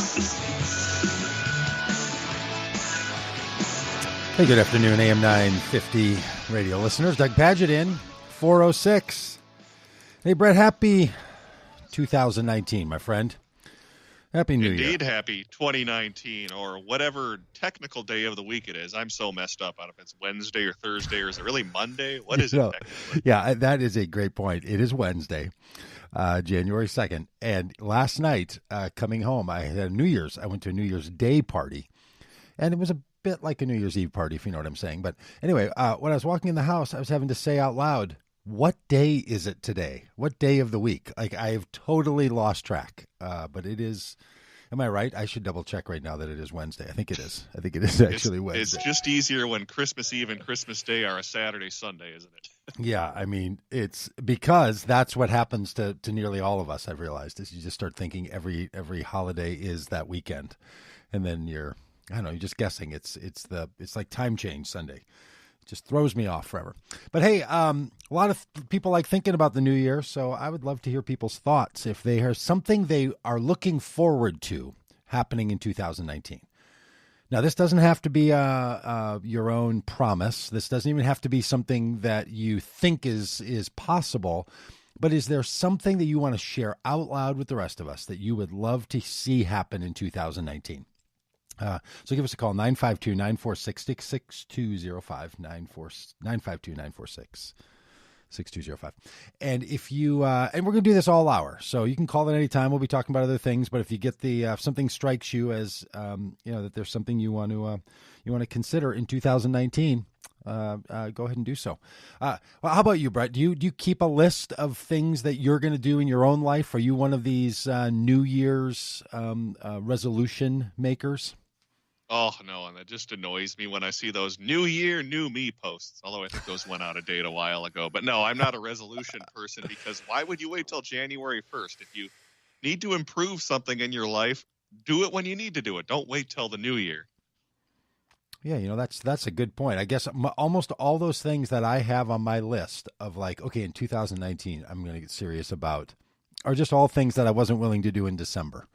Hey, good afternoon, AM950 Radio listeners. Doug Padgett in, 406. Hey, Brett, happy 2019, my friend. Happy New Year. Indeed, happy 2019, or whatever technical day of the week it is. I'm so messed up on if it's Wednesday or Thursday, or is it really Monday? What is it technically? Yeah, that is a great point. It is Wednesday, January 2nd. And last night, coming home, I went to a New Year's Day party, and it was a bit like a New Year's Eve party, if you know what I'm saying. But anyway, when I was walking in the house, I was having to say out loud, what day is it today? What day of the week? Like, I've totally lost track. But it is, am I right? I should double check right now that it is Wednesday. I think it is. I think it is actually Wednesday. It's just easier when Christmas Eve and Christmas Day are a Saturday, Sunday, isn't it? Yeah, I mean, it's because that's what happens to nearly all of us, I've realized, is you just start thinking every holiday is that weekend. And then you're just guessing. It's like time change Sunday. It just throws me off forever. But hey, a lot of people like thinking about the new year, so I would love to hear people's thoughts if they have something they are looking forward to happening in 2019. Now, this doesn't have to be your own promise. This doesn't even have to be something that you think is possible. But is there something that you want to share out loud with the rest of us that you would love to see happen in 2019? So give us a call, 952-946-6205, 952-946-6205. And if you, and we're going to do this all hour, so you can call at any time. We'll be talking about other things, but if you get if something strikes you as, that there's something you want to consider in 2019, go ahead and do so. Well, how about you, Brett? Do you keep a list of things that you're going to do in your own life? Are you one of these New Year's resolution makers? Oh, no, and that just annoys me when I see those New Year, New Me posts, although I think those went out of date a while ago. But no, I'm not a resolution person, because why would you wait till January 1st? If you need to improve something in your life, do it when you need to do it. Don't wait till the new year. Yeah, that's a good point. I guess almost all those things that I have on my list of like, okay, in 2019, I'm going to get serious about are just all things that I wasn't willing to do in December.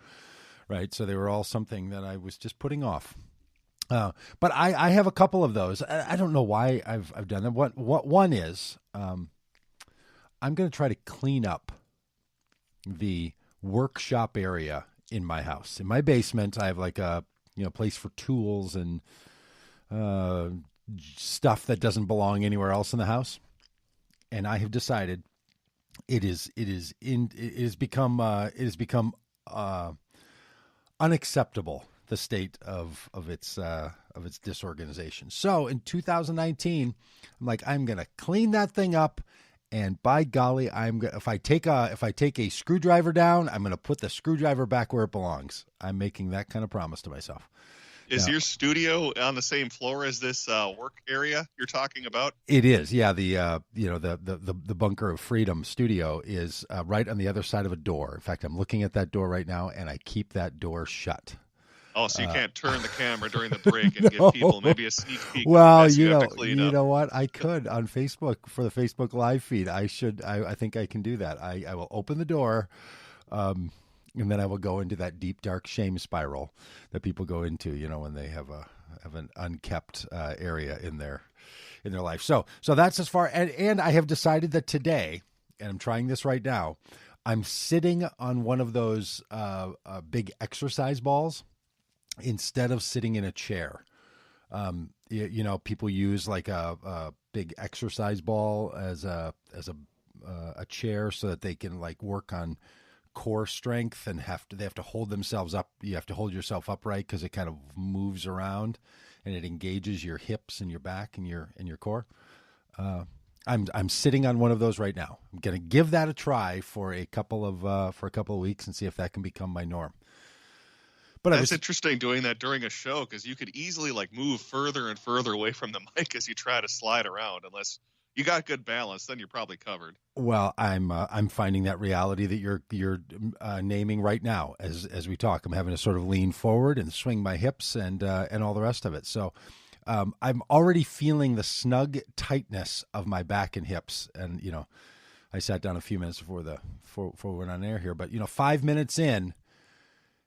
Right, so they were all something that I was just putting off. But I have a couple of those. I don't know why I've done them. What one is, I'm going to try to clean up the workshop area in my house. In my basement, I have like a place for tools and stuff that doesn't belong anywhere else in the house. And I have decided it has become unacceptable, the state of its disorganization. So in 2019, I'm going to clean that thing up, and by golly, if I take a screwdriver down, I'm going to put the screwdriver back where it belongs. I'm making that kind of promise to myself. Is your studio on the same floor as this work area you're talking about? It is, yeah. The Bunker of Freedom studio is right on the other side of a door. In fact, I'm looking at that door right now, and I keep that door shut. Oh, so you can't turn the camera during the break and give people maybe a sneak peek. Well, you know what? I could on Facebook for the Facebook live feed. I think I can do that. I will open the door. And then I will go into that deep, dark shame spiral that people go into, when they have an unkept area in their life. So that's as far. And I have decided that today, and I'm trying this right now, I'm sitting on one of those big exercise balls instead of sitting in a chair. People use like a big exercise ball as a chair so that they can like work on core strength and they have to hold themselves up. You have to hold yourself upright because it kind of moves around and it engages your hips and your back and your core. I'm sitting on one of those right now. I'm going to give that a try for a couple of weeks and see if that can become my norm. But that's interesting doing that during a show, because you could easily move further and further away from the mic as you try to slide around, unless you got good balance, then you're probably covered. Well, I'm finding that reality that you're naming right now as we talk. I'm having to sort of lean forward and swing my hips and all the rest of it. So I'm already feeling the snug tightness of my back and hips. And I sat down a few minutes before we went on air here, but 5 minutes in,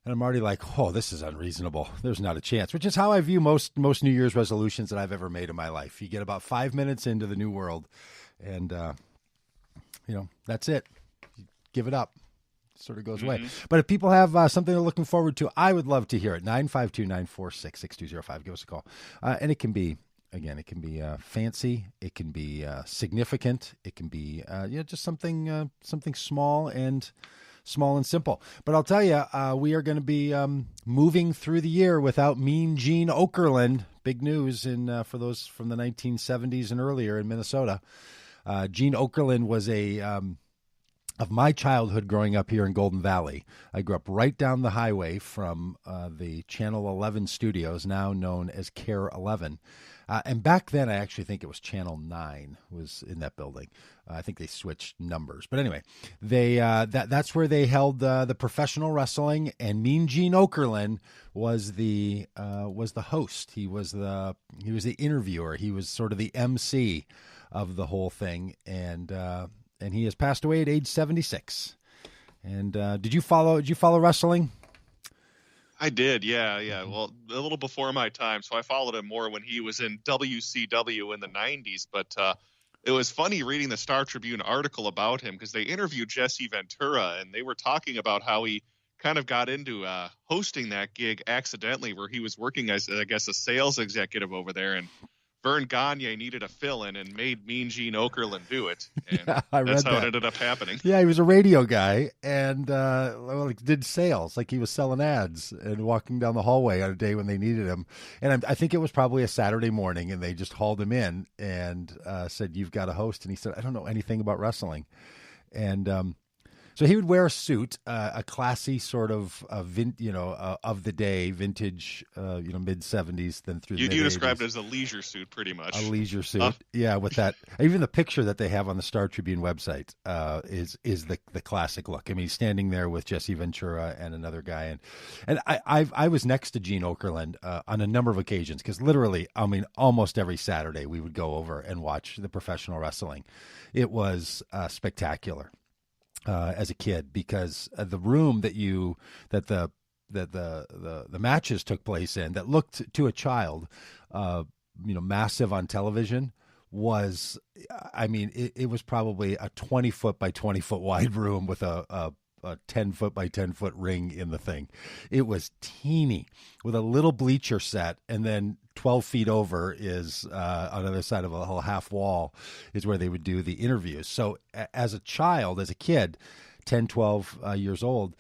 And I'm already like, oh, this is unreasonable. There's not a chance, which is how I view most New Year's resolutions that I've ever made in my life. You get about 5 minutes into the new world, and, that's it. You give it up. It sort of goes away. But if people have something they're looking forward to, I would love to hear it. 952-946-6205. Give us a call. And it can be, again, it can be fancy. It can be significant. It can be, just something small and simple. But I'll tell you, we are going to be moving through the year without Mean Gene Okerlund. Big news for those from the 1970s and earlier in Minnesota. Gene Okerlund was of my childhood growing up here in Golden Valley. I grew up right down the highway from the Channel 11 studios, now known as Care 11. And back then, I actually think it was Channel 9 was in that building. I think they switched numbers. But anyway, that's where they held the professional wrestling, and Mean Gene Okerlund was the host. He was the interviewer. He was sort of the MC of the whole thing, and he has passed away at age 76. And did you follow wrestling? I did, yeah. Well, a little before my time, so I followed him more when he was in WCW in the 90s. But it was funny reading the Star Tribune article about him because they interviewed Jesse Ventura, and they were talking about how he kind of got into hosting that gig accidentally, where he was working as, I guess, a sales executive over there, and Vern Gagne needed a fill-in and made Mean Gene Okerlund do it. And that's how it ended up happening. Yeah, he was a radio guy and did sales, like he was selling ads and walking down the hallway on a day when they needed him. And I think it was probably a Saturday morning, and they just hauled him in and said, "You've got a host." And he said, "I don't know anything about wrestling." And so he would wear a suit, a classy sort of, of the day, vintage, mid 70s, then through the mid 80s. You described it as a leisure suit, pretty much. A leisure suit, yeah. With that, even the picture that they have on the Star Tribune website is the classic look. I mean, he's standing there with Jesse Ventura and another guy, and I was next to Gene Okerlund on a number of occasions because literally, I mean, almost every Saturday we would go over and watch the professional wrestling. It was spectacular. As a kid, because the room that the matches took place in, that looked to a child, massive on television, was, I mean, it was probably a 20-foot by 20-foot wide room with a 10-foot by 10-foot ring in the thing. It was teeny with a little bleacher set, and then 12 feet over is on the other side of a whole half wall is where they would do the interviews. So as a child, as a kid, 10, 12 years old,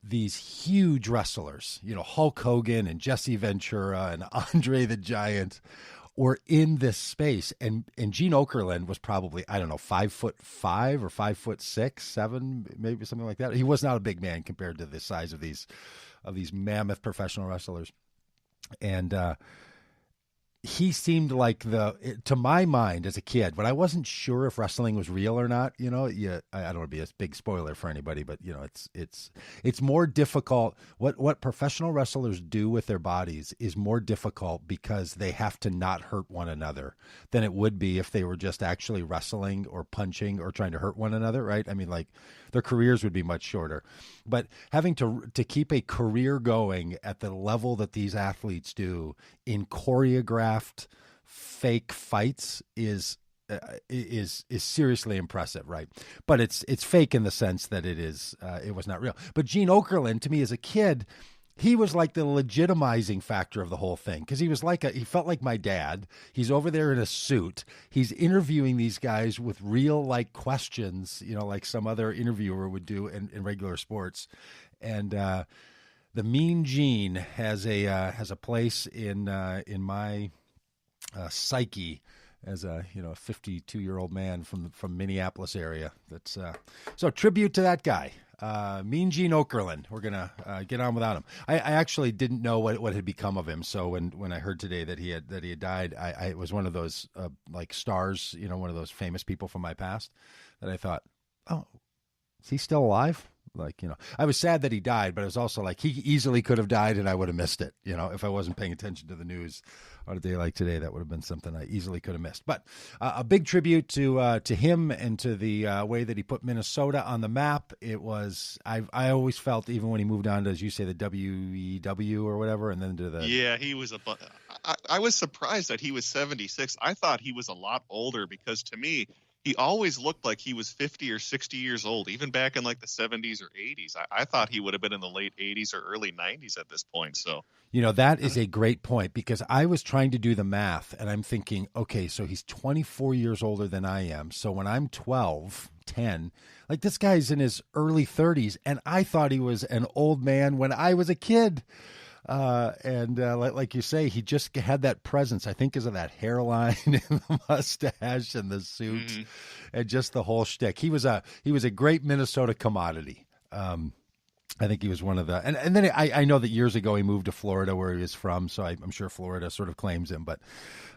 these huge wrestlers, Hulk Hogan and Jesse Ventura and Andre the Giant, were in this space. And Gene Okerlund was probably, 5'5" or 5'6", 7", maybe something like that. He was not a big man compared to the size of these mammoth professional wrestlers. And he seemed like to my mind as a kid, when I wasn't sure if wrestling was real or not, I don't want to be a big spoiler for anybody, but it's more difficult. What professional wrestlers do with their bodies is more difficult because they have to not hurt one another than it would be if they were just actually wrestling or punching or trying to hurt one another, right? I mean, like, their careers would be much shorter. But having to keep a career going at the level that these athletes do in choreographed fake fights is seriously impressive, right? But it's fake in the sense that it was not real. But Gene Okerlund, to me as a kid, he was like the legitimizing factor of the whole thing, because he felt like my dad. He's over there in a suit. He's interviewing these guys with real questions, like some other interviewer would do in regular sports. And the Mean Gene has a place in my psyche as a 52-year-old man from Minneapolis area. That's so tribute to that guy. Mean Gene Okerlund. We're gonna get on without him. I actually didn't know what had become of him. So when I heard today that he had died, I was one of those stars, one of those famous people from my past, that I thought, oh, is he still alive? Like, I was sad that he died, but it was also like he easily could have died and I would have missed it. If I wasn't paying attention to the news on a day like today, that would have been something I easily could have missed. But a big tribute to him and to the way that he put Minnesota on the map. It was, I always felt, even when he moved on to, as you say, the WEW or whatever, and then to the... Yeah, he was I was surprised that he was 76. I thought he was a lot older because to me, he always looked like he was 50 or 60 years old, even back in like the 70s or 80s. I thought he would have been in the late 80s or early 90s at this point. So, that is a great point, because I was trying to do the math and I'm thinking, okay, so he's 24 years older than I am. So when I'm 12, 10, like this guy's in his early 30s, and I thought he was an old man when I was a kid. Like you say, he just had that presence, I think, because of that hairline and the mustache and the suit and just the whole shtick. He was a great Minnesota commodity. I think he was one of the, and then I know that years ago he moved to Florida, where he was from. So I'm sure Florida sort of claims him, but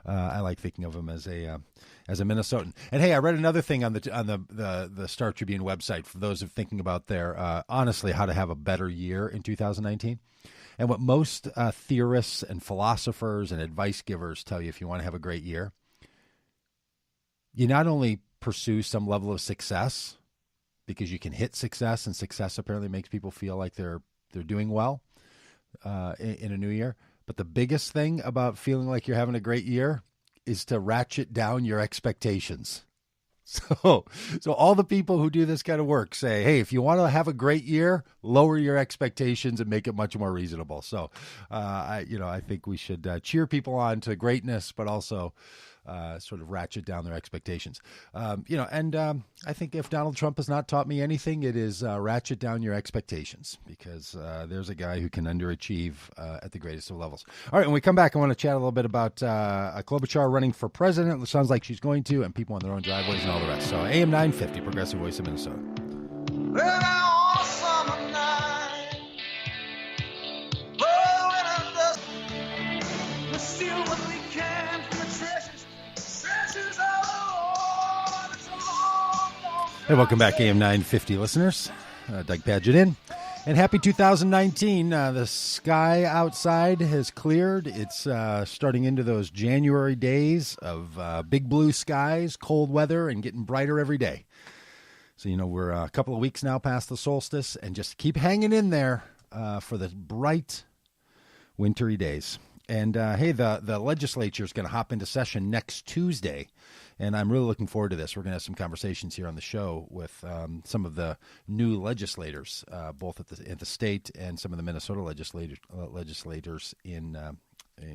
I like thinking of him as a Minnesotan. And hey, I read another thing on the Star Tribune website for those who are thinking about their, honestly, how to have a better year in 2019. And what most theorists and philosophers and advice givers tell you, if you want to have a great year, you not only pursue some level of success, because you can hit success, and success apparently makes people feel like they're doing well in a new year. But the biggest thing about feeling like you're having a great year is to ratchet down your expectations. So all the people who do this kind of work say, hey, if you want to have a great year, lower your expectations and make it much more reasonable. So, I think we should cheer people on to greatness, but also sort of ratchet down their expectations. I think if Donald Trump has not taught me anything, it is ratchet down your expectations, because there's a guy who can underachieve at the greatest of levels. All right, when we come back, I want to chat a little bit about Klobuchar running for president. It sounds like she's going to, and people on their own driveways and all the rest. So AM950, Progressive Voice of Minnesota. Hey, welcome back, AM950 listeners. Doug Padgett in. And happy 2019. The sky outside has cleared. It's starting into those January days of big blue skies, cold weather, and getting brighter every day. So, we're a couple of weeks now past the solstice, and just keep hanging in there for the bright, wintry days. And, hey, the legislature is going to hop into session next Tuesday. And I'm really looking forward to this. We're going to have some conversations here on the show with some of the new legislators, both at the state and some of the Minnesota legislators in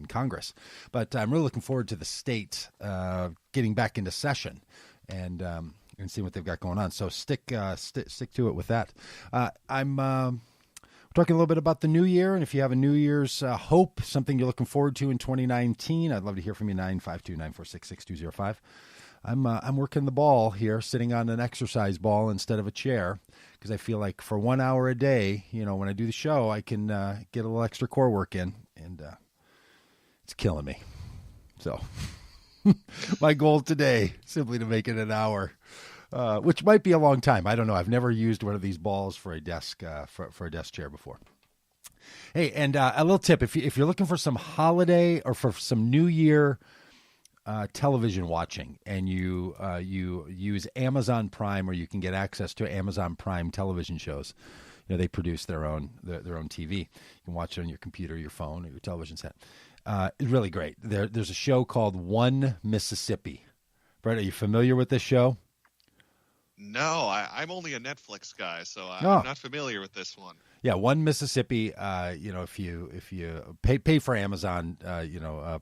Congress. But I'm really looking forward to the state getting back into session and seeing what they've got going on. So stick to it with that. I'm talking a little bit about the new year, and if you have a New Year's hope, something you're looking forward to in 2019, I'd love to hear from you. 952-946-6205. I'm working the ball here, sitting on an exercise ball instead of a chair, because I feel like for 1 hour a day, when I do the show, I can get a little extra core work in, and it's killing me. So my goal today, simply to make it an hour, which might be a long time. I don't know. I've never used one of these balls for a desk for a desk chair before. Hey, and a little tip: if you're looking for some holiday or for some New Year television watching, and you use Amazon Prime, or you can get access to Amazon Prime television shows. They produce their own TV. You can watch it on your computer, your phone, or your television set. It's really great. There's a show called One Mississippi. Brett, are you familiar with this show? No, I'm only a Netflix guy, so I'm not familiar with this one. Yeah, One Mississippi. If you pay for Amazon,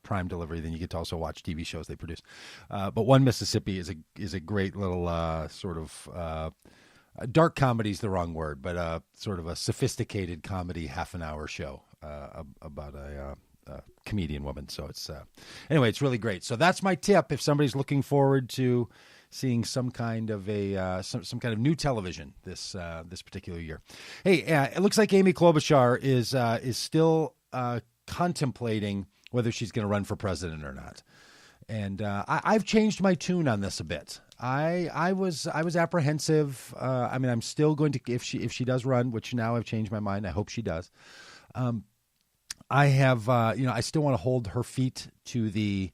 Prime delivery, then you get to also watch TV shows they produce. But One Mississippi is a great little sort of dark comedy is the wrong word, but sort of a sophisticated comedy half-an-hour show about a comedian woman. So it's anyway, it's really great. So that's my tip if somebody's looking forward to seeing some kind of some kind of new television this particular year. Hey, it looks like Amy Klobuchar is still contemplating whether she's going to run for president or not. And I've changed my tune on this a bit. I was apprehensive. I mean, I'm still going to, if she does run, which now I've changed my mind. I hope she does. I have, I still want to hold her feet to the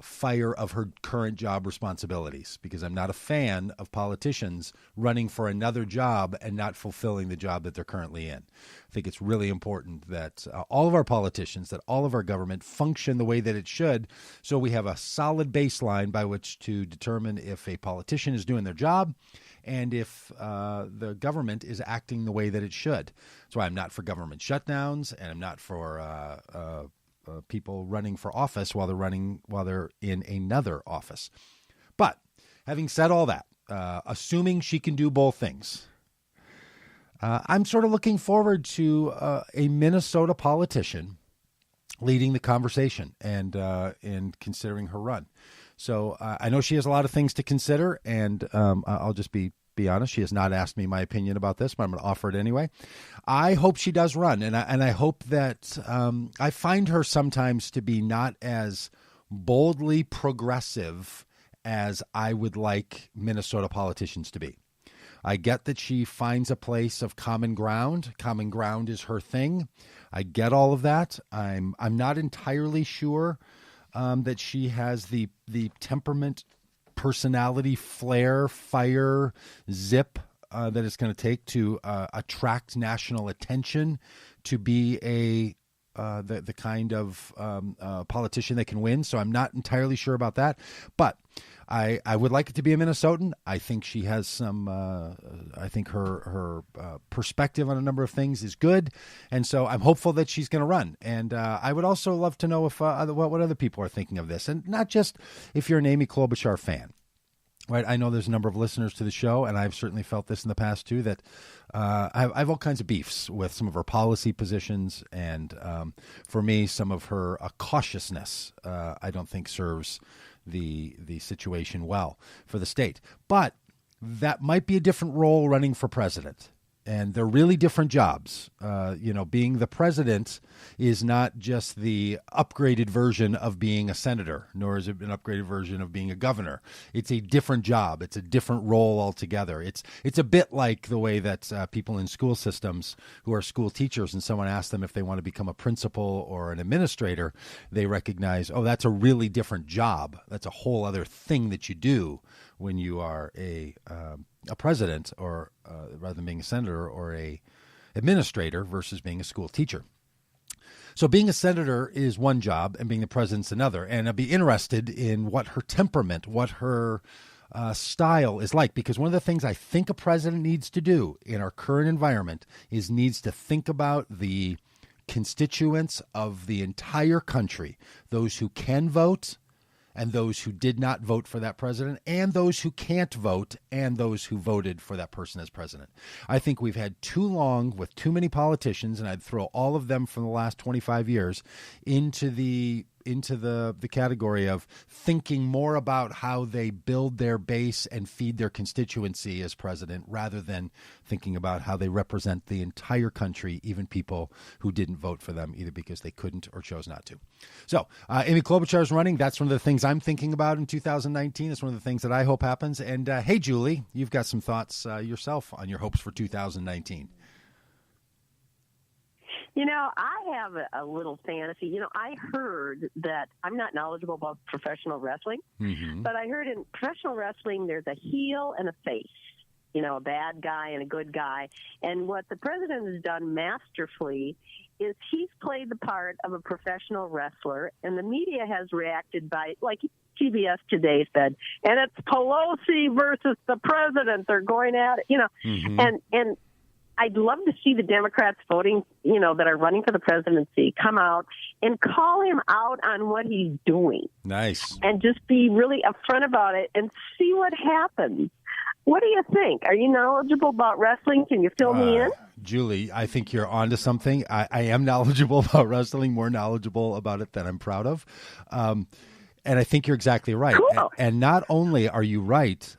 fire of her current job responsibilities, because I'm not a fan of politicians running for another job and not fulfilling the job that they're currently in. I think it's really important that all of our politicians, that all of our government function the way that it should, so we have a solid baseline by which to determine if a politician is doing their job and if the government is acting the way that it should. That's why I'm not for government shutdowns, and I'm not for people running for office while they're in another office. But having said all that, assuming she can do both things, I'm sort of looking forward to a Minnesota politician leading the conversation and considering her run. So I know she has a lot of things to consider, and I'll just be honest. She has not asked me my opinion about this, but I'm going to offer it anyway. I hope she does run, and I hope that I find her sometimes to be not as boldly progressive as I would like Minnesota politicians to be. I get that she finds a place of common ground. Common ground is her thing. I get all of that. I'm not entirely sure that she has the temperament, personality, flair, fire, zip that it's going to take to attract national attention, to be the kind of politician that can win. So I'm not entirely sure about that, but I would like it to be a Minnesotan. I think she has some. I think her perspective on a number of things is good, and so I'm hopeful that she's going to run. And I would also love to know if what other people are thinking of this, and not just if you're an Amy Klobuchar fan. Right, I know there's a number of listeners to the show, and I've certainly felt this in the past too, that I have all kinds of beefs with some of her policy positions, and for me, some of her cautiousness I don't think serves the situation well for the state. But that might be a different role running for president. And they're really different jobs. Being the president is not just the upgraded version of being a senator, nor is it an upgraded version of being a governor. It's a different job. It's a different role altogether. It's a bit like the way that people in school systems who are school teachers, and someone asks them if they want to become a principal or an administrator, they recognize, oh, that's a really different job. That's a whole other thing that you do when you are a president, or rather than being a senator, or a administrator versus being a school teacher. So being a senator is one job, and being the president's another. And I'd be interested in what her temperament, what her style is like, because one of the things I think a president needs to do in our current environment is needs to think about the constituents of the entire country, those who can vote and those who did not vote for that president, and those who can't vote, and those who voted for that person as president. I think we've had too long with too many politicians, and I'd throw all of them from the last 25 years into the category of thinking more about how they build their base and feed their constituency as president, rather than thinking about how they represent the entire country, even people who didn't vote for them, either because they couldn't or chose not to. So Amy Klobuchar is running. That's one of the things I'm thinking about in 2019. It's one of the things that I hope happens. And hey, Julie, you've got some thoughts yourself on your hopes for 2019. I have a little fantasy. I heard that, I'm not knowledgeable about professional wrestling, but I heard in professional wrestling there's a heel and a face, a bad guy and a good guy. And what the president has done masterfully is he's played the part of a professional wrestler, and the media has reacted by, like TBS today said, and it's Pelosi versus the president. They're going at it, and I'd love to see the Democrats voting, that are running for the presidency, come out and call him out on what he's doing. Nice. And just be really upfront about it and see what happens. What do you think? Are you knowledgeable about wrestling? Can you fill me in? Julie, I think you're onto something. I am knowledgeable about wrestling, more knowledgeable about it than I'm proud of. And I think you're exactly right. Cool. And not only are you right,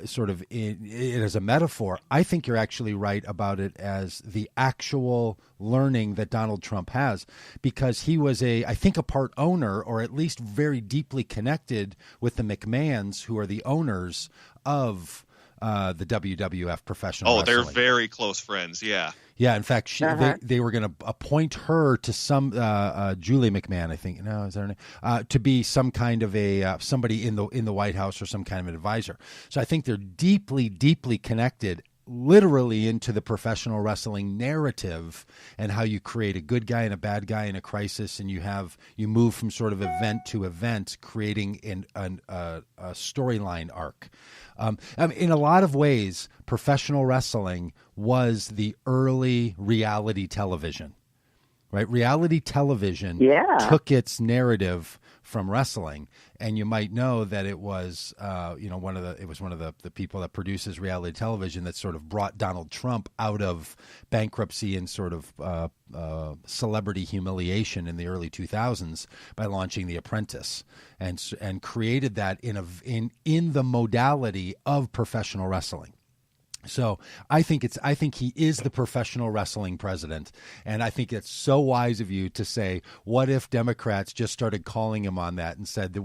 sort of it as a metaphor, I think you're actually right about it as the actual learning that Donald Trump has, because he was I think a part owner, or at least very deeply connected with the McMahons, who are the owners of the WWF professional wrestling. They're very close friends. Yeah. Yeah, in fact, they were going to appoint her to some Julie McMahon, I think. No, is that her name? To be some kind of somebody in the White House or some kind of an advisor. So I think they're deeply, deeply connected, literally into the professional wrestling narrative and how you create a good guy and a bad guy in a crisis, and you move from sort of event to event, creating a storyline arc. In a lot of ways, professional wrestling was the early reality television, right? Reality television took its narrative from wrestling, and you might know that it was, one of the people that produces reality television that sort of brought Donald Trump out of bankruptcy and sort of celebrity humiliation in the early 2000s by launching The Apprentice, and created that in the modality of professional wrestling. So I think he is the professional wrestling president, and I think it's so wise of you to say, what if Democrats just started calling him on that and said that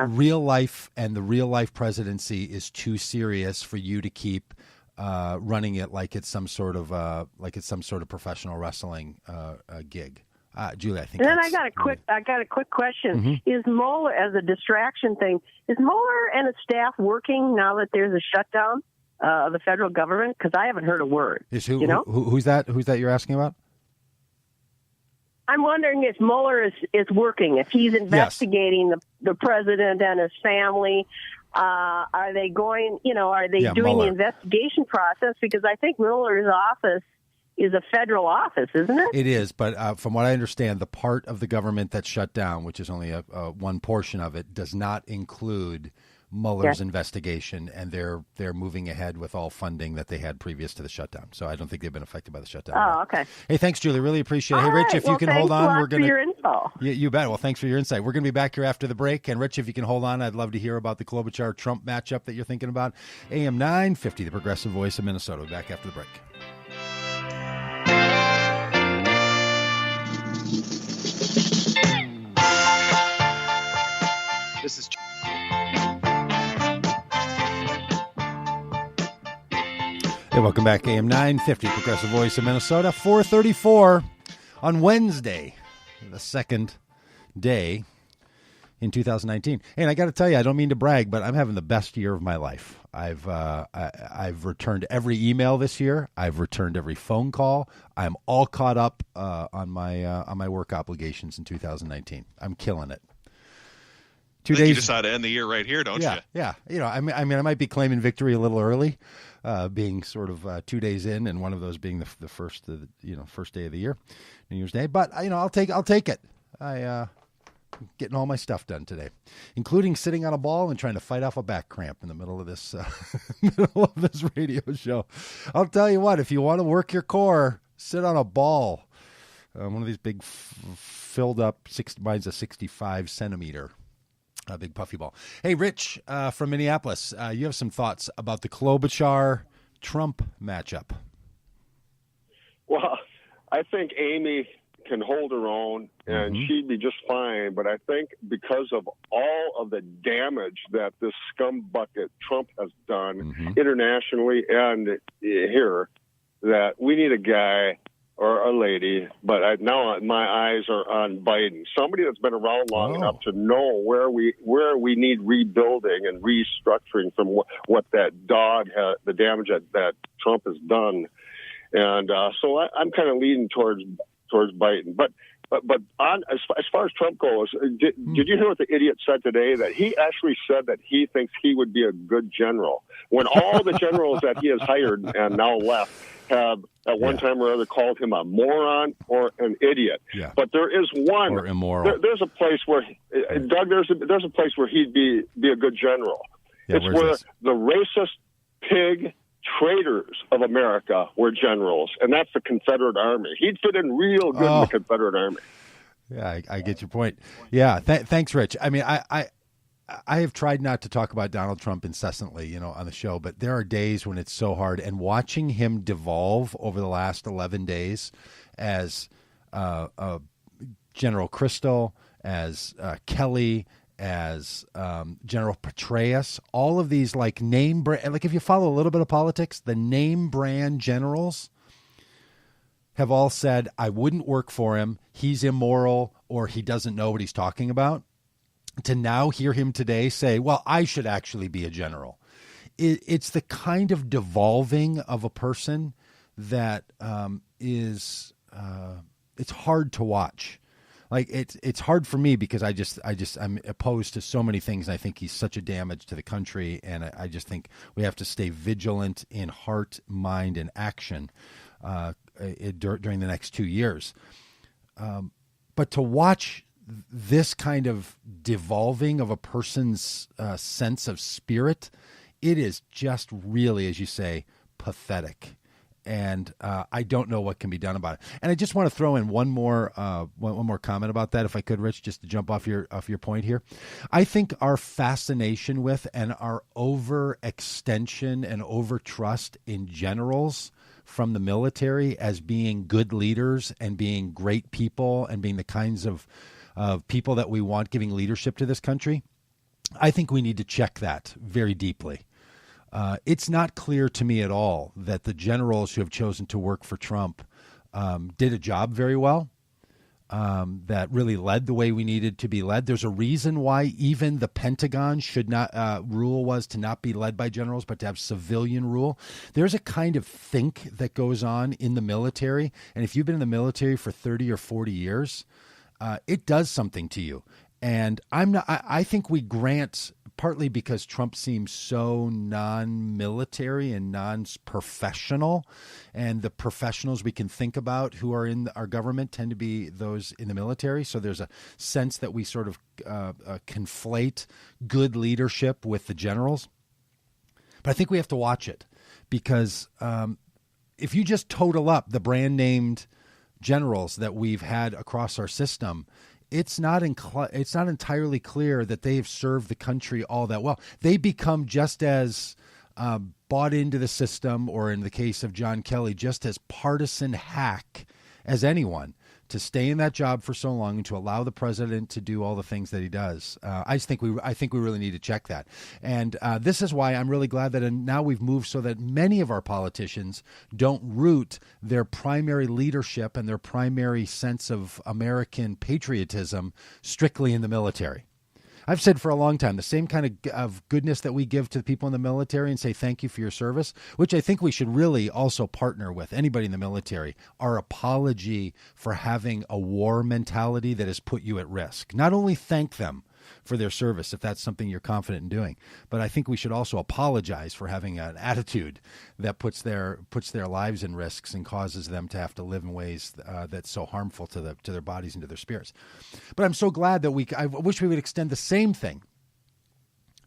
real life, and the real life presidency is too serious for you to keep running it like it's some sort of professional wrestling gig. Julie, I think. And then I got a quick question. Mm-hmm. Is Mueller, as a distraction thing, is Mueller and his staff working now that there's a shutdown of the federal government? Because I haven't heard a word. Who's that? Who's that you're asking about? I'm wondering if Mueller is working, if he's investigating the president and his family. Are they going? Are they doing Mueller. The investigation process? Because I think Mueller's office is a federal office, isn't it? It is, but from what I understand, the part of the government that's shut down, which is only one portion of it, does not include Mueller's investigation, and they're moving ahead with all funding that they had previous to the shutdown. So I don't think they've been affected by the shutdown. Oh, okay. Hey, thanks, Julie. Really appreciate it. Hey, Rich, if you can hold on, we're going to. Thanks for your info. You bet. Well, thanks for your insight. We're going to be back here after the break. And Rich, if you can hold on, I'd love to hear about the Klobuchar-Trump matchup that you're thinking about. AM950, the progressive voice of Minnesota. We'll be back after the break. This is. Hey, welcome back. AM950, progressive voice of Minnesota. 4:34 on Wednesday, the second day in 2019. And I got to tell you, I don't mean to brag, but I'm having the best year of my life. I've returned every email this year. I've returned every phone call. I'm all caught up on my work obligations in 2019. I'm killing it. 2 days. You decide to end the year right here, don't you? Yeah. I mean, I might be claiming victory a little early, being sort of 2 days in, and one of those being the first day of the year, New Year's Day. But I'll take it. I'm getting all my stuff done today, including sitting on a ball and trying to fight off a back cramp in the middle of this radio show. I'll tell you what, if you want to work your core, sit on a ball, one of these big filled up. Mine's a 65 centimeter. A big puffy ball. Hey, Rich from Minneapolis, you have some thoughts about the Klobuchar-Trump matchup. Well, I think Amy can hold her own, and she'd be just fine. But I think because of all of the damage that this scumbucket Trump has done internationally and here, that we need a guy or a lady, but now my eyes are on Biden. Somebody that's been around long enough to know where we need rebuilding and restructuring from what that dog the damage that Trump has done, and so I'm kind of leaning towards Biden. But on as far as Trump goes, did you hear what the idiot said today? That he actually said that he thinks he would be a good general, when all the generals that he has hired and now left have at one time or other called him a moron or an idiot. Yeah. But there is one. Or immoral. There's a place where, Doug, there's a place where he'd be a good general. Yeah, it's where the racist pig traitors of America were generals, and that's the Confederate Army. He'd fit in real good in the Confederate Army. Yeah, I get your point. Yeah, thanks, Rich. I mean, I have tried not to talk about Donald Trump incessantly, on the show, but there are days when it's so hard. And watching him devolve over the last 11 days as General Crystal, as Kelly, as General Petraeus, all of these like name brand, like if you follow a little bit of politics, the name brand generals have all said, I wouldn't work for him. He's immoral or he doesn't know what he's talking about. To now hear him today say, well, I should actually be a general. It's the kind of devolving of a person that is it's hard to watch. Like it's hard for me because I'm opposed to so many things. And I think he's such a damage to the country. And I just think we have to stay vigilant in heart, mind, and action during the next 2 years. But to watch this kind of devolving of a person's sense of spirit, it is just really, as you say, pathetic. And I don't know what can be done about it. And I just want to throw in one more comment about that, if I could, Rich, just to jump off your point here. I think our fascination with and our overextension and overtrust in generals from the military as being good leaders and being great people and being the kinds of people that we want giving leadership to this country, I think we need to check that very deeply. It's not clear to me at all that the generals who have chosen to work for Trump did a job very well, that really led the way we needed to be led. There's a reason why even the Pentagon should not rule was to not be led by generals, but to have civilian rule. There's a kind of think that goes on in the military. And if you've been in the military for 30 or 40 years, it does something to you. And I think we grant, partly because Trump seems so non-military and non-professional, and the professionals we can think about who are in our government tend to be those in the military. So there's a sense that we sort of conflate good leadership with the generals. But I think we have to watch it because if you just total up the brand named generals that we've had across our system, it's not entirely clear that they've served the country all that well. They become just as bought into the system, or in the case of John Kelly, just as partisan hack as anyone to stay in that job for so long and to allow the president to do all the things that he does. I think we really need to check that. And this is why I'm really glad that now we've moved so that many of our politicians don't root their primary leadership and their primary sense of American patriotism strictly in the military. I've said for a long time, the same kind of goodness that we give to the people in the military and say thank you for your service, which I think we should really also partner with anybody in the military, our apology for having a war mentality that has put you at risk. Not only thank them for their service, if that's something you're confident in doing, but I think we should also apologize for having an attitude that puts their lives in risks and causes them to have to live in ways that's so harmful to their bodies and to their spirits. But I'm so glad that I wish we would extend the same thing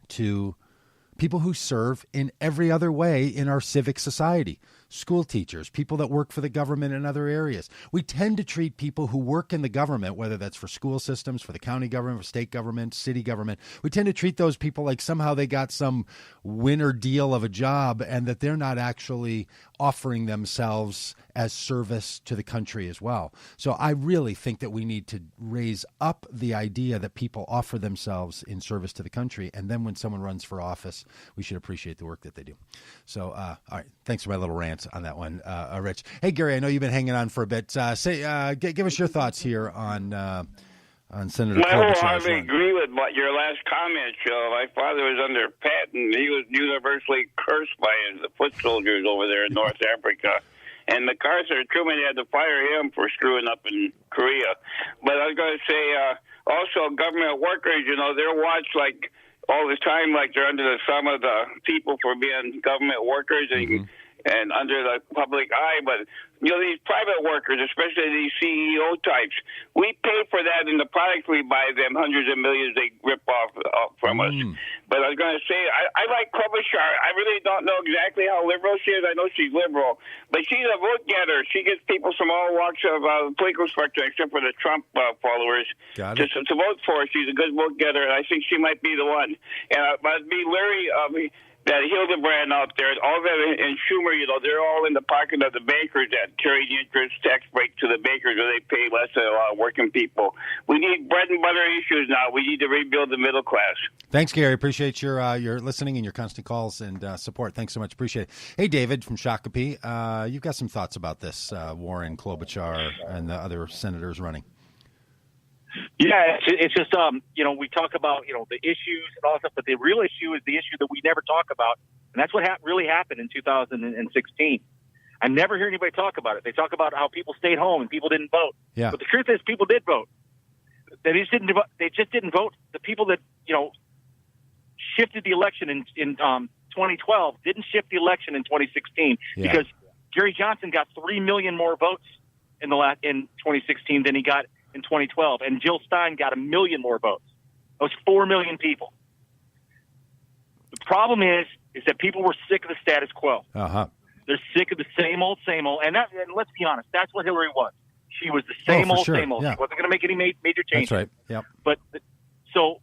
to people who serve in every other way in our civic society. School teachers, people that work for the government in other areas. We tend to treat people who work in the government, whether that's for school systems, for the county government, for state government, city government, we tend to treat those people like somehow they got some winner deal of a job and that they're not actually offering themselves as service to the country as well. So I really think that we need to raise up the idea that people offer themselves in service to the country. And then when someone runs for office, we should appreciate the work that they do. So, all right. Thanks for my little rant on that one, Rich. Hey, Gary, I know you've been hanging on for a bit. Give us your thoughts here on Senator Klobuchar. I wholeheartedly agree with what your last comment, Joe. My father was under Patton. He was universally cursed by the foot soldiers over there in North Africa. And MacArthur, Truman had to fire him for screwing up in Korea. But I was going to say, also government workers, they're watched like all the time, like they're under the thumb of the people for being government workers and under the public eye. But these private workers, especially these CEO types, we pay for that in the products we buy them, hundreds of millions they rip off from us. But I was going to say, I like Klobuchar. I really don't know exactly how liberal she is. I know she's liberal, but she's a vote getter. She gets people from all walks of the political spectrum, except for the Trump followers, to vote for her. She's a good vote getter, and I think she might be the one. And I'd be leery of that Hildebrand out there, all that, and Schumer, they're all in the pocket of the bankers that carry the interest tax break to the bankers where they pay less than a lot of working people. We need bread and butter issues now. We need to rebuild the middle class. Thanks, Gary. Appreciate your listening and your constant calls and support. Thanks so much. Appreciate it. Hey, David from Shakopee, you've got some thoughts about this Warren, Klobuchar, and the other senators running. Yeah, it's just, we talk about, the issues and all that stuff, but the real issue is the issue that we never talk about, and that's what really happened in 2016. I never hear anybody talk about it. They talk about how people stayed home and people didn't vote. Yeah. But the truth is people did vote. They just didn't vote. The people that, shifted the election in 2012 didn't shift the election in 2016 because Gary Johnson got 3 million more votes in 2016 than he got in 2012, and Jill Stein got 1 million more votes. That was 4 million people. The problem is that people were sick of the status quo. They're sick of the same old, and let's be honest, that's what Hillary was. She was the same old, same old. Yeah. She wasn't going to make any major changes. That's right. Yep. But so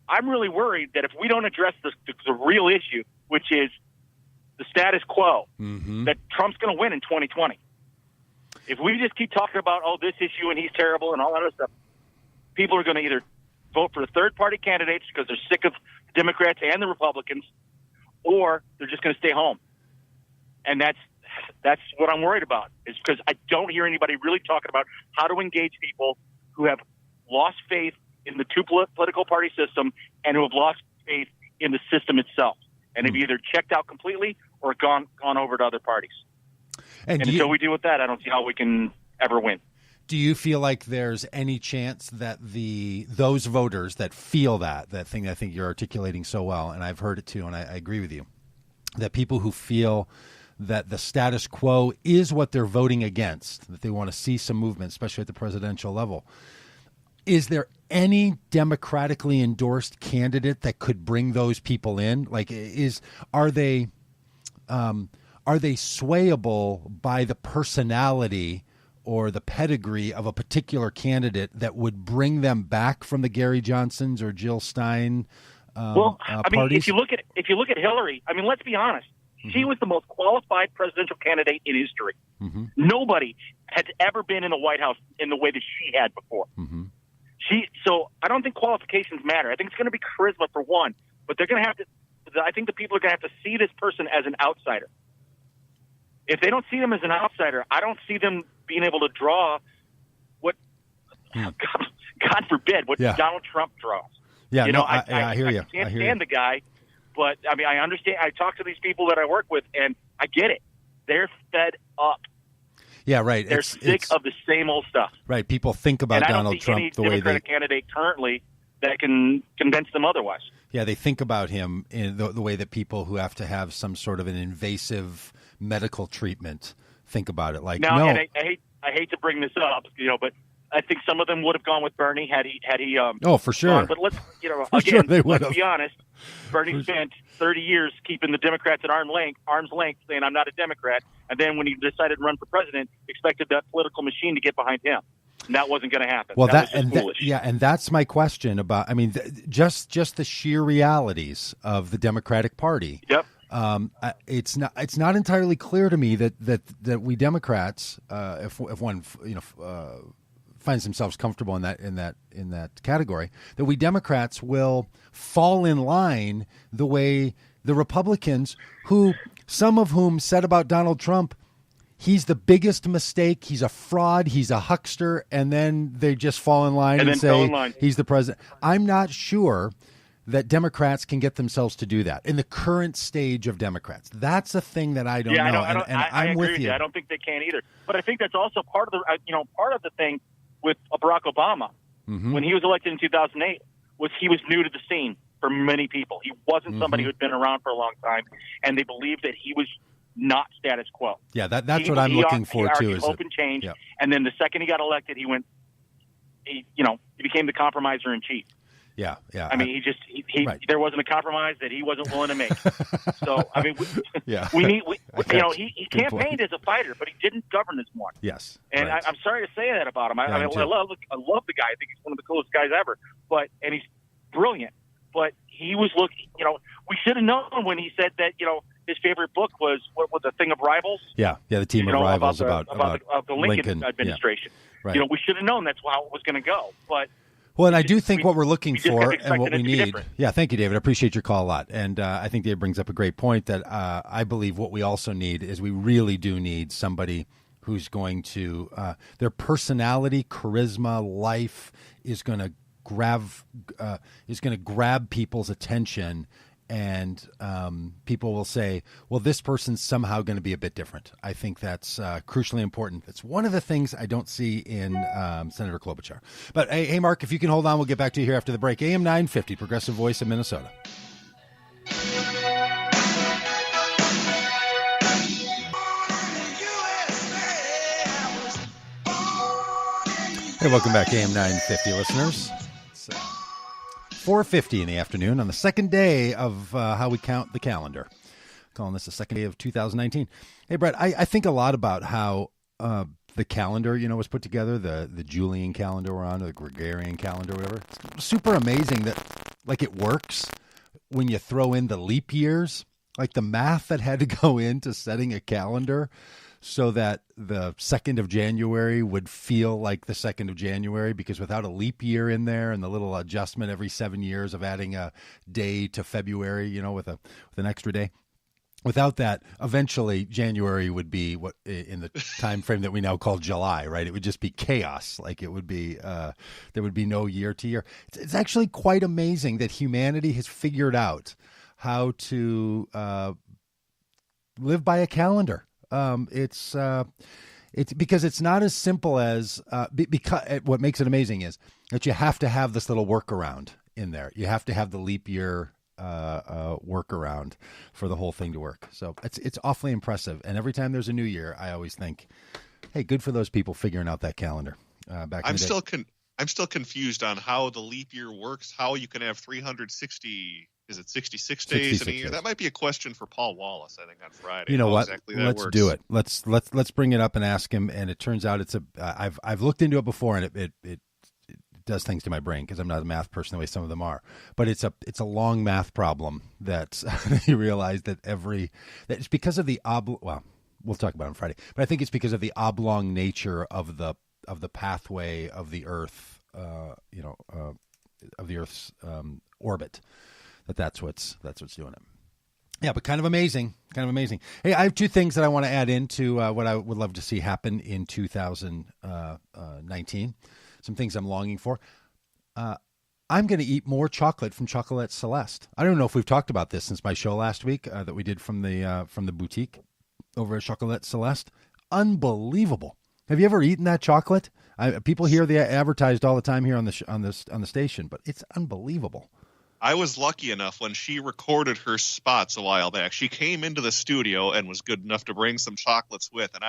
I'm really worried that if we don't address the real issue, which is the status quo, that Trump's going to win in 2020. If we just keep talking about, this issue and he's terrible and all that other stuff, people are going to either vote for third-party candidates because they're sick of the Democrats and the Republicans, or they're just going to stay home. And that's what I'm worried about, is because I don't hear anybody really talking about how to engage people who have lost faith in the two political party system and who have lost faith in the system itself and have either checked out completely or gone over to other parties. And until we deal with that, I don't see how we can ever win. Do you feel like there's any chance that those voters that feel that thing I think you're articulating so well, and I've heard it too, and I agree with you, that people who feel that the status quo is what they're voting against, that they want to see some movement, especially at the presidential level, is there any democratically endorsed candidate that could bring those people in? Like, are they swayable by the personality or the pedigree of a particular candidate that would bring them back from the Gary Johnsons or Jill Stein parties? if you look at Hillary, let's be honest. She was the most qualified presidential candidate in history. Nobody had ever been in the White House in the way that she had before. So I don't think qualifications matter. I think it's going to be charisma for one, but they're going to have to. I think the people are going to have to see this person as an outsider. If they don't see them as an outsider, I don't see them being able to draw what, God forbid, what Donald Trump draws. Yeah, I hear you. I can't stand the guy, but I understand. I talk to these people that I work with, and I get it. They're fed up. Yeah, right. They're sick of the same old stuff. Right. People think about Donald Trump the way they. I don't see any Democratic candidate currently that can convince them otherwise. Yeah, they think about him in the way that people who have to have some sort of an invasive medical treatment think about it. Like, now, no. And I hate to bring this up, but I think some of them would have gone with Bernie had he. Oh, for sure. Gone. But let's, for again, sure they would let's be honest. Bernie spent 30 years keeping the Democrats at arm's length, saying I'm not a Democrat, and then when he decided to run for president, expected that political machine to get behind him. And that wasn't going to happen. Well, foolish. And that's my question about. Just the sheer realities of the Democratic Party. Yep. It's not entirely clear to me that we Democrats, if one finds themselves comfortable in that category, that we Democrats will fall in line the way the Republicans, who some of whom said about Donald Trump, he's the biggest mistake, he's a fraud, he's a huckster, and then they just fall in line and say he's the president. I'm not sure that Democrats can get themselves to do that in the current stage of Democrats. That's a thing that I don't know. I agree with you. I don't think they can either. But I think that's also part of the thing with Barack Obama when he was elected in 2008 was he was new to the scene for many people. He wasn't somebody who had been around for a long time, and they believed that he was not status quo. Yeah, that's what I'm looking for too. Is hope and change, and then the second he got elected, he became the compromiser in chief. Yeah. I mean, there wasn't a compromise that he wasn't willing to make. So, I mean, he campaigned as a fighter, but he didn't govern as one. Yes. And right. I'm sorry to say that about him. I love the guy. I think he's one of the coolest guys ever. And he's brilliant. But he was looking, we should have known when he said that, his favorite book was A Thing of Rivals. Yeah, the Team of Rivals about the Lincoln administration. Yeah. Right. We should have known that's how it was going to go. But well, and I do think what we're looking for and what we need. Yeah, thank you, David. I appreciate your call a lot. And I think Dave brings up a great point that I believe what we also need is we really do need somebody who's going to their personality, charisma, life is going to grab people's attention. And people will say, well, this person's somehow going to be a bit different. I think that's crucially important. It's one of the things I don't see in Senator Klobuchar. But, hey, Mark, if you can hold on, we'll get back to you here after the break. AM950, Progressive Voice of Minnesota. Hey, welcome back, AM950 listeners. 4:50 in the afternoon on the second day of how we count the calendar. Calling this the second day of 2019. Hey, Brett, I think a lot about how the calendar, was put together, the Julian calendar we're on, or the Gregorian calendar, whatever. It's super amazing that, it works when you throw in the leap years, the math that had to go into setting a calendar so that the 2nd of January would feel like the 2nd of January, because without a leap year in there and the little adjustment every 7 years of adding a day to February, with an extra day, without that, eventually January would be what in the time frame that we now call July, right? It would just be chaos. It would be there would be no year to year. It's actually quite amazing that humanity has figured out how to live by a calendar. It's because it's not as simple as because what makes it amazing is that you have to have this little workaround in there. You have to have the leap year workaround for the whole thing to work. So it's awfully impressive. And every time there's a new year, I always think, hey, good for those people figuring out that calendar. Back in the day. I'm still confused on how the leap year works. How you can have 360. Is it 66 days in a year? That might be a question for Paul Wallace, I think, on Friday. You know what? Exactly let's do it. Let's bring it up and ask him. And it turns out I've looked into it before, and it does things to my brain because I'm not a math person the way some of them are. But it's a long math problem that you realize that it's because of the we'll talk about it on Friday. But I think it's because of the oblong nature of the pathway of the Earth, of the Earth's orbit. That's what's doing it. Yeah, but kind of amazing. Hey, I have two things that I want to add into what I would love to see happen in 2019. Some things I'm longing for. I'm going to eat more chocolate from Chocolate Celeste. I don't know if we've talked about this since my show last week that we did from the boutique over at Chocolate Celeste. Unbelievable. Have you ever eaten that chocolate? People hear the advertised all the time here on the station, but it's unbelievable. I was lucky enough when she recorded her spots a while back. She came into the studio and was good enough to bring some chocolates with. And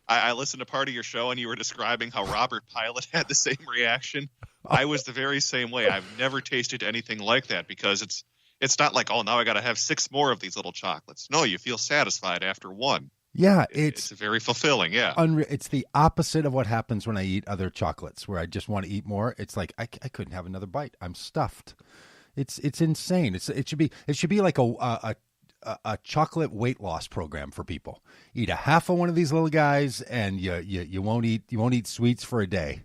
I listened to part of your show, and you were describing how Robert Pilot had the same reaction. I was the very same way. I've never tasted anything like that because it's not like, oh, now I got to have 6 more of these little chocolates. No, you feel satisfied after one. Yeah, it's very fulfilling. Yeah, it's the opposite of what happens when I eat other chocolates, where I just want to eat more. It's like I couldn't have another bite. I'm stuffed. It's insane. It should be like a chocolate weight loss program for people. Eat a half of one of these little guys, and you won't eat sweets for a day.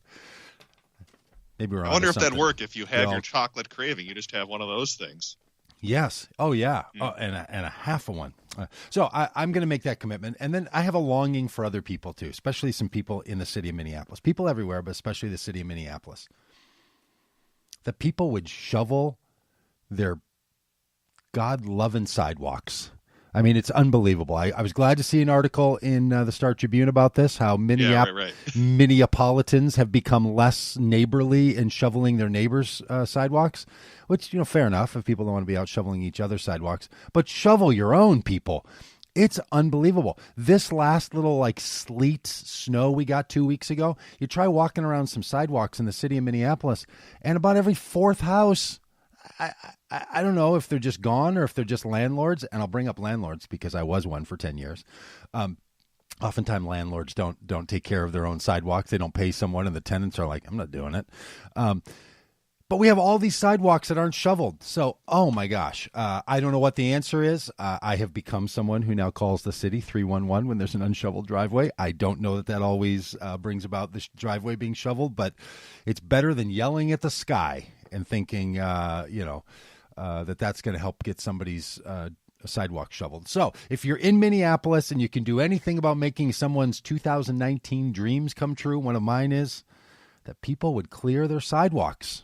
Maybe we're on. I wonder if that'd work if you have your chocolate craving. You just have one of those things. Yes. Oh yeah. Oh, and a half of one. So I'm going to make that commitment, and then I have a longing for other people too, especially some people in the city of Minneapolis. People everywhere, but especially the city of Minneapolis. That people would shovel their God-loving sidewalks. I mean, it's unbelievable. I was glad to see an article in the Star Tribune about this, how Minneapolitans have become less neighborly in shoveling their neighbors' sidewalks, which, fair enough if people don't want to be out shoveling each other's sidewalks. But shovel your own, people. It's unbelievable. This last little like sleet snow we got 2 weeks ago, you try walking around some sidewalks in the city of Minneapolis, and about every fourth house, I don't know if they're just gone or if they're just landlords. And I'll bring up landlords because I was one for 10 years. Oftentimes landlords don't take care of their own sidewalks. They don't pay someone, and the tenants are like, I'm not doing it. But we have all these sidewalks that aren't shoveled. So, oh my gosh, I don't know what the answer is. I have become someone who now calls the city 311 when there's an unshoveled driveway. I don't know that always brings about the driveway being shoveled, but it's better than yelling at the sky and thinking, that's going to help get somebody's sidewalk shoveled. So if you're in Minneapolis and you can do anything about making someone's 2019 dreams come true, one of mine is that people would clear their sidewalks.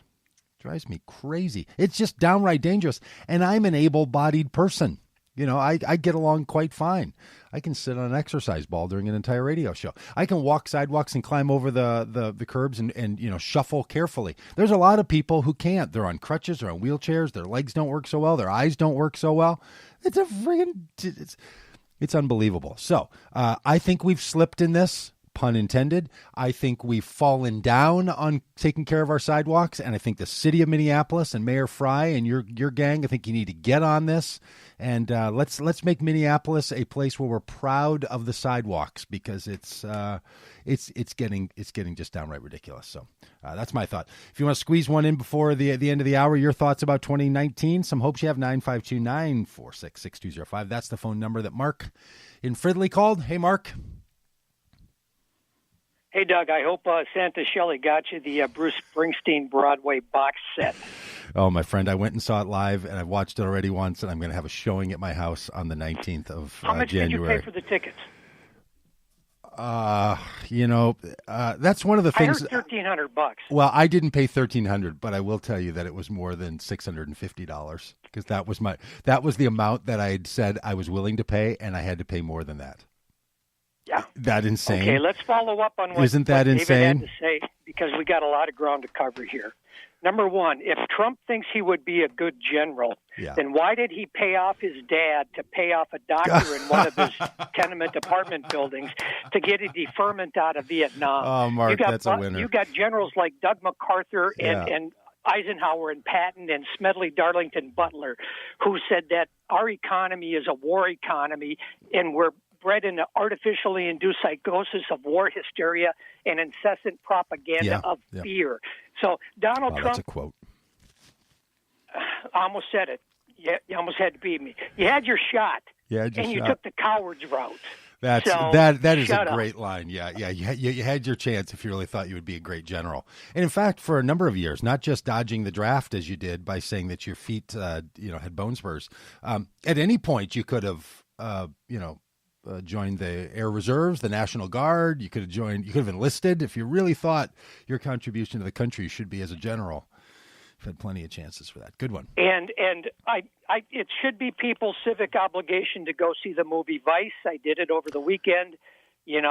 Drives me crazy. It's just downright dangerous. And I'm an able-bodied person. I get along quite fine. I can sit on an exercise ball during an entire radio show. I can walk sidewalks and climb over the curbs and shuffle carefully. There's a lot of people who can't. They're on crutches, they're on wheelchairs, their legs don't work so well, their eyes don't work so well. It's unbelievable. So I think we've slipped in this. Pun intended. I think we've fallen down on taking care of our sidewalks, and I think the city of Minneapolis and Mayor Fry and your gang, I think you need to get on this, and let's make Minneapolis a place where we're proud of the sidewalks, because it's getting just downright ridiculous. So that's my thought. If you want to squeeze one in before the end of the hour, your thoughts about 2019, some hopes you have, 952-946-6205. That's the phone number that Mark in Fridley called. Hey, Mark. Hey, Doug, I hope Santa Shelley got you the Bruce Springsteen Broadway box set. Oh, my friend, I went and saw it live, and I've watched it already once, and I'm going to have a showing at my house on the 19th of January. How much did you pay for the tickets? That's one of the things. I heard $1,300. Well, I didn't pay $1,300, but I will tell you that it was more than $650, because that was the amount that I had said I was willing to pay, and I had to pay more than that. Yeah. That insane? Okay, let's follow up on what Isn't that David insane? had to say, because we got a lot of ground to cover here. Number one, if Trump thinks he would be a good general, then why did he pay off his dad to pay off a doctor in one of his tenement apartment buildings to get a deferment out of Vietnam? Oh, Mark, that's a winner. You got generals like Doug MacArthur and Eisenhower and Patton and Smedley Darlington Butler, who said that our economy is a war economy, and we're bred in an artificially induced psychosis of war hysteria and incessant propaganda of fear. So Donald Trump. That's a quote. I almost said it. You almost had to beat me. You had your shot, you took the coward's route. That is a great line. Yeah. You had your chance if you really thought you would be a great general. And in fact, for a number of years, not just dodging the draft as you did by saying that your feet, had bone spurs. At any point, you could have, joined the Air Reserves, the National Guard. You could have enlisted if you really thought your contribution to the country should be as a general. You've had plenty of chances for that. Good one. And it should be people's civic obligation to go see the movie Vice. I did it over the weekend. It's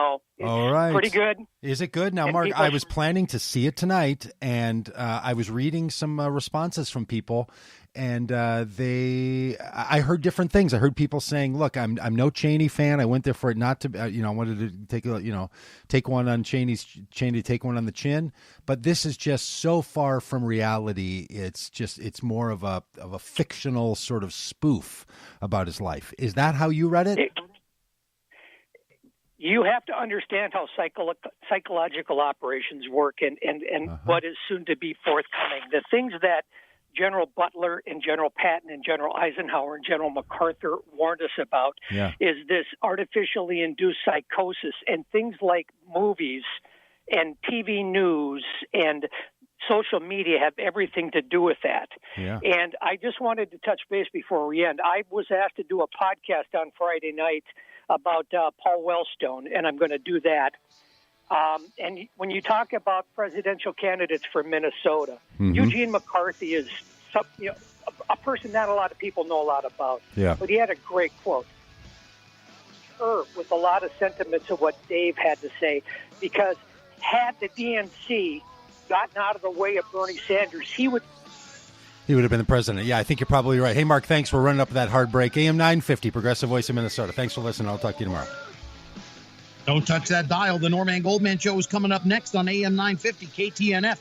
all right. Pretty good. Is it good? Now, and Mark, I was planning to see it tonight, and I was reading some responses from people, and I heard different things. I heard people saying, "Look, I'm no Cheney fan. I went there for it not to, I wanted to take one on Cheney, take one on the chin." But this is just so far from reality. It's more of a fictional sort of spoof about his life. Is that how you read it? You have to understand how psychological operations work and what is soon to be forthcoming. The things that General Butler and General Patton and General Eisenhower and General MacArthur warned us about is this artificially induced psychosis, and things like movies and TV news and social media have everything to do with that. Yeah. And I just wanted to touch base before we end. I was asked to do a podcast on Friday night about Paul Wellstone, and I'm going to do that. And when you talk about presidential candidates for Minnesota, Eugene McCarthy is a person not a lot of people know a lot about. Yeah. But he had a great quote. With a lot of sentiments of what Dave had to say, because had the DNC gotten out of the way of Bernie Sanders, he would He would have been the president. Yeah, I think you're probably right. Hey, Mark, thanks for running up that hard break. AM950, Progressive Voice of Minnesota. Thanks for listening. I'll talk to you tomorrow. Don't touch that dial. The Norman Goldman Show is coming up next on AM950 KTNF.